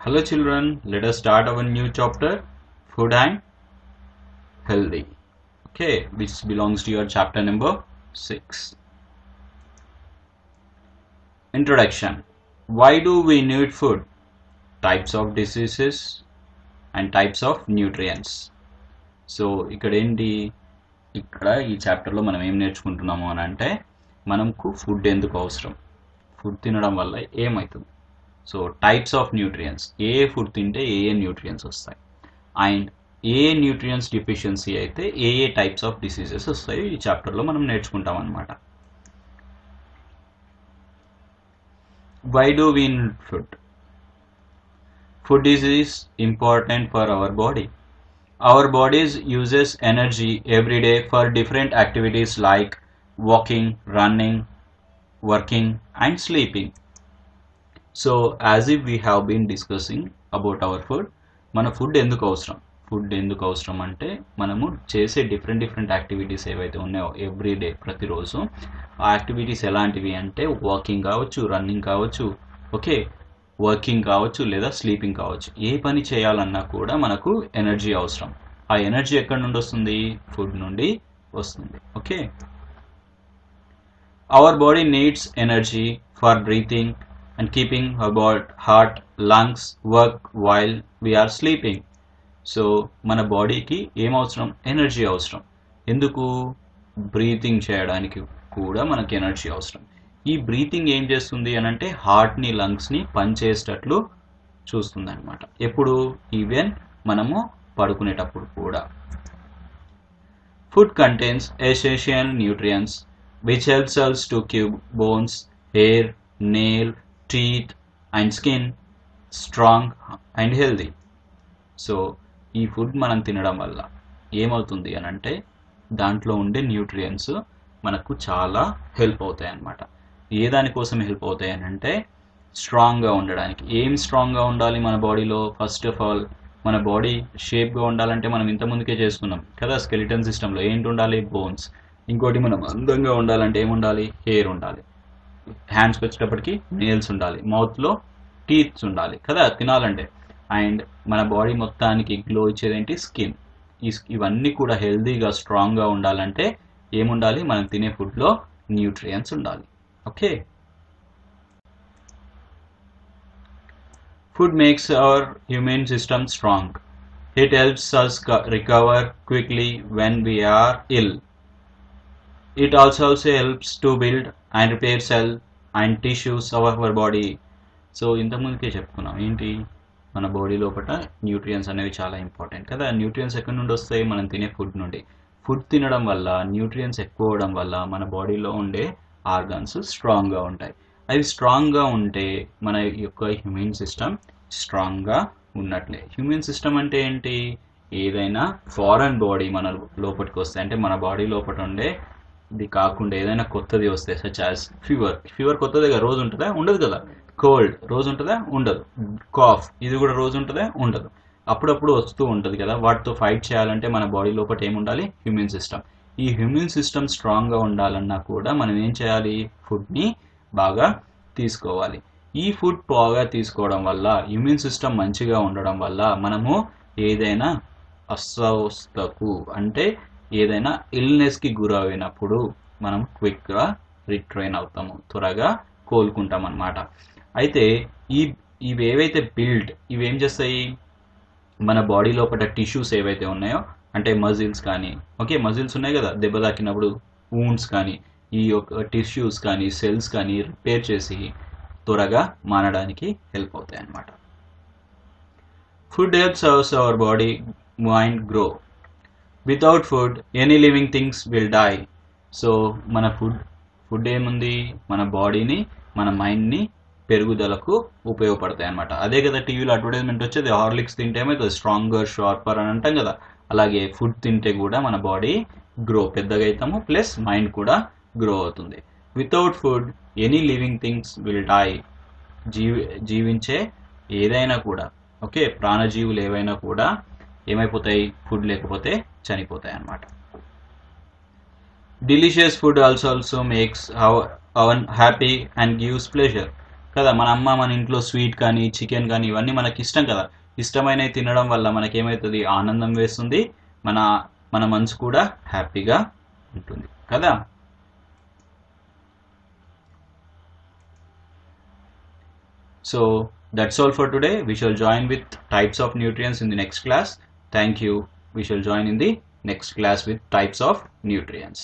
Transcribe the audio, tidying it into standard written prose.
Hello children, let us start our new chapter, Food and Healthy. Okay, which belongs to your chapter number 6. Introduction. Why do we need food? Types of diseases and types of nutrients. So ఇక్కడ ఈ చాప్టర్లో మనం ఏం నేర్చుకుంటున్నాము అని అంటే మనకు food ఎందుకు అవసరం, ఫుడ్ తినడం వల్ల ఏమవుతుంది, so types of nutrients, A food తింటే ఏ న్యూట్రియంట్స్ వస్తాయి, అండ్ ఏ న్యూట్రియంట్స్ డిఫిషియన్సీ అయితే ఏ టైప్స్ ఆఫ్ డిసీజెస్ వస్తాయి ఈ చాప్టర్లో మనం నేర్చుకుంటాం అన్నమాట. Why do we need food? Food is important for our body. Our bodies uses energy every day for different activities like walking, running, working and sleeping. So as if we have been discussing about our food, మన food ఎందుకు అవసరం అంటే మనము చేసే different activities ఏవైతే ఉన్నాయో everyday ప్రతిరోజు ఆ యాక్టివిటీస్ ఎలాంటివి అంటే వాకింగ్ కావచ్చు, రన్నింగ్ కావచ్చు, ఓకే, వర్కింగ్ కావచ్చు లేదా స్లీపింగ్ కావచ్చు. ఏ పని చేయాలన్నా కూడా మనకు ఎనర్జీ అవసరం. ఆ ఎనర్జీ ఎక్కడి నుండి వస్తుంది? ఫుడ్ నుండి వస్తుంది. Okay, our body needs energy for breathing and keeping our heart, lungs work while we are sleeping. So మన బాడీకి ఏం అవసరం? ఎనర్జీ అవసరం. ఎందుకు? బ్రీతింగ్ చేయడానికి కూడా మనకి ఎనర్జీ అవసరం. ఈ బ్రీతింగ్ ఏం చేస్తుంది అని అంటే హార్ట్ని, లంగ్స్ని పనిచేసేటట్లు చూస్తుంది అనమాట. ఎప్పుడు? ఈవెన్ మనము పడుకునేటప్పుడు కూడా. Food contains essential nutrients which helps us to keep bones, hair, nail, teeth and skin strong and healthy. So ఈ ఫుడ్ మనం తినడం వల్ల ఏమవుతుంది అని అంటే దాంట్లో ఉండే న్యూట్రియంట్స్ మనకు చాలా హెల్ప్ అవుతాయి అన్నమాట. ఏ దానికోసం హెల్ప్ అవుతాయి అని అంటే స్ట్రాంగ్గా ఉండడానికి. ఏం స్ట్రాంగ్గా ఉండాలి మన బాడీలో? ఫస్ట్ ఆఫ్ ఆల్ మన బాడీ షేప్గా ఉండాలంటే మనం ఇంతకుముందుకే చేసుకున్నాం కదా, స్కెలిటన్ సిస్టంలో ఏంటి ఉండాలి? బోన్స్. ఇంకోటి మనం అందంగా ఉండాలంటే ఏముండాలి? హెయిర్ ఉండాలి. హ్యాండ్స్కి వచ్చేటప్పటికి నేల్స్ ఉండాలి. మౌత్లో టీత్స్ ఉండాలి కదా తినాలంటే. అండ్ మన బాడీ మొత్తానికి గ్లో ఇచ్చేదేంటి? స్కిన్. ఇవన్నీ కూడా హెల్దీగా స్ట్రాంగ్గా ఉండాలంటే ఏముండాలి? మనం తినే ఫుడ్లో న్యూట్రియంట్స్ ఉండాలి. Okay, food makes our immune system strong. It helps us recover quickly when we are ill. It also helps to build and repair cell and tissues of our body. So ఇంతకుముందుకే చెప్పుకున్నాం ఏంటి, మన body లోపల nutrients అనేవి చాలా important కదా. Nutrients ఎక్కడి నుండి వస్తాయి? మనం తినే ఫుడ్ నుండి. ఫుడ్ తినడం వల్ల న్యూట్రియంట్స్ ఎక్కువ అవడం వల్ల మన బాడీలో ఉండే ఆర్గన్స్ స్ట్రాంగ్గా ఉంటాయి. అవి స్ట్రాంగ్గా ఉంటే మన యొక్క ఇమ్యూన్ సిస్టమ్ స్ట్రాంగ్గా ఉన్నట్లే. ఇమ్యూన్ సిస్టమ్ అంటే ఏంటి? ఏదైనా ఫారెన్ బాడీ మన లోపలికి వస్తాయి అంటే మన బాడీ లోపల ఉండే ఇది కాకుండా ఏదైనా కొత్తది వస్తే, సచ్ యాజ్ ఫీవర్ కొత్తదిగా రోజు ఉంటుందా? ఉండదు కదా. కోల్డ్ రోజు ఉంటుందా? ఉండదు. కాఫ్ ఇది కూడా రోజు ఉంటుందా? ఉండదు. అప్పుడప్పుడు వస్తూ ఉంటుంది కదా. వాటితో ఫైట్ చేయాలంటే మన బాడీ లోపల ఏముండాలి? Immune system. ఈ ఇమ్యూన్ సిస్టమ్ స్ట్రాంగ్గా ఉండాలన్నా కూడా మనం ఏం చేయాలి? ఫుడ్ని బాగా తీసుకోవాలి. ఈ ఫుడ్ బాగా తీసుకోవడం వల్ల, ఇమ్యూన్ సిస్టమ్ మంచిగా ఉండడం వల్ల మనము ఏదైనా అస్వస్థకు అంటే ఏదైనా ఇల్నెస్కి గురైనప్పుడు మనం క్విక్గా రిట్రైన్ అవుతాము, త్వరగా కోలుకుంటాం అన్నమాట. అయితే ఇవేవైతే ఇవేం చేస్తాయి? మన బాడీ లోపల టిష్యూస్ ఏవైతే ఉన్నాయో అంటే మజిల్స్ కానీ, ఓకే, మజిల్స్ ఉన్నాయి కదా, దెబ్బ తాకినప్పుడు వూండ్స్ కానీ, ఈ యొక్క టిష్యూస్ కానీ సెల్స్ కానీ రిపేర్ చేసి త్వరగా మానడానికి హెల్ప్ అవుతాయి అన్నమాట. Food helps our body mind grow. Without food any living things will die. So మన ఫుడ్ ఏముంది? మన బాడీని, మన మైండ్ని పెరుగుదలకు ఉపయోగపడతాయి అన్నమాట. అదే కదా టీవీలో అడ్వర్టైజ్మెంట్ వచ్చేది, హార్లిక్స్ తింటే ఏమవుతుంది? స్ట్రాంగర్, షార్పర్ అని అంటాం కదా. అలాగే ఫుడ్ తింటే కూడా మన బాడీ పెద్దగా అవుతాము, ప్లస్ మైండ్ కూడా గ్రో అవుతుంది. Without food any living things will die. జీవించే ఏదైనా కూడా, ఓకే, ప్రాణజీవులు ఏవైనా కూడా ఏమైపోతాయి? ఫుడ్ లేకపోతే చనిపోతాయి అన్నమాట. Delicious food also makes our happy and gives pleasure. కదా. మన అమ్మ మన ఇంట్లో స్వీట్ కానీ చికెన్ కానీ ఇవన్నీ మనకి ఇష్టం కదా. ఇష్టమైనవి తినడం వల్ల మనకి ఏమవుతుంది, ఆనందం వేస్తుంది, మన మన మనసు కూడా హ్యాపీగా ఉంటుంది కదా. So that's all for today. We shall join with types of nutrients in the next class. Thank you. We shall join in the next class with types of nutrients.